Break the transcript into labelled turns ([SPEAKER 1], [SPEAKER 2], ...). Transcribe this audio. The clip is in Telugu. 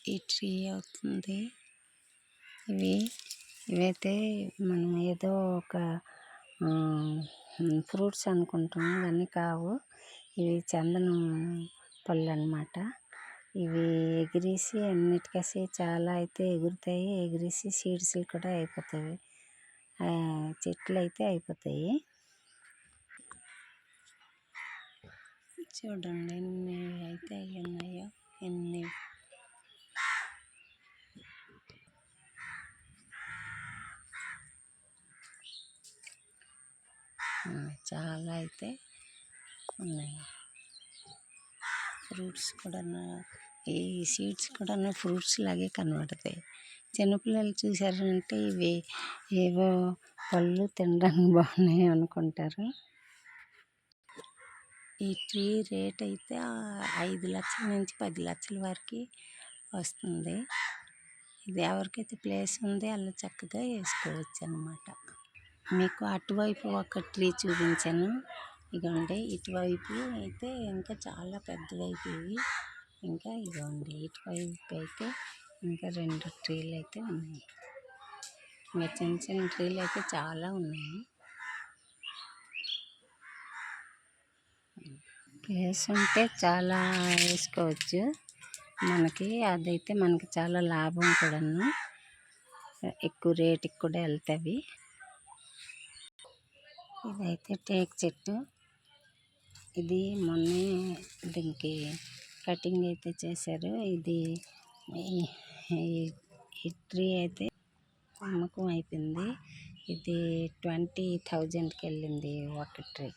[SPEAKER 1] ఈ ట్రీ అవుతుంది. ఇవైతే మనం ఏదో ఒక ఫ్రూట్స్ అనుకుంటాం కానీ కావు. ఇవి చందనం పళ్ళు అన్నమాట. ఇవి ఎగిరేసి అన్నిటికేసి చాలా అయితే ఎగురుతాయి. ఎగిరేసి సీడ్స్ కూడా అయిపోతాయి. చెట్లు అయితే అయిపోతాయి. చూడండి ఎన్ని అయితే ఉన్నాయో, ఎన్ని చాలా అయితే ఉన్నాయి. ఫ్రూట్స్ కూడా ఈ సీడ్స్ కూడా ఫ్రూట్స్ లాగే కనబడతాయి. చిన్నపిల్లలు చూసారంటే ఇవి ఏవో పళ్ళు తినడానికి బాగున్నాయి అనుకుంటారు. ఈ ట్రీ రేట్ అయితే 5 లక్షల నుంచి 10 లక్షల వరకు వస్తుంది. ఇది ఎవరికైతే ప్లేస్ ఉంది వాళ్ళు చక్కగా వేసుకోవచ్చు అన్నమాట. మీకు అటువైపు ఒక ట్రీ చూపించాను. ఇదిగోండి ఇటువైపు అయితే ఇంకా చాలా పెద్ద వైపు ఇవి. ఇంకా ఇదిగోండి ఇటువైపు అయితే ఇంకా 2 ట్రీలు అయితే ఉన్నాయి. ఇంకా చిన్న చిన్న ట్రీలు అయితే చాలా ఉన్నాయి. ప్లేస్ ఉంటే చాలా వేసుకోవచ్చు. అదైతే మనకి చాలా లాభం కూడాను. ఎక్కువ రేటుకి కూడా వెళ్తాయి. ఇదైతే టేక్ చెట్టు. ఇది మొన్నే దీనికి కటింగ్ అయితే చేశారు. ఈ ట్రీ అయితే అమ్మకం అయిపోయింది. ఇది 20,000కి వెళ్ళింది ఒక ట్రీ.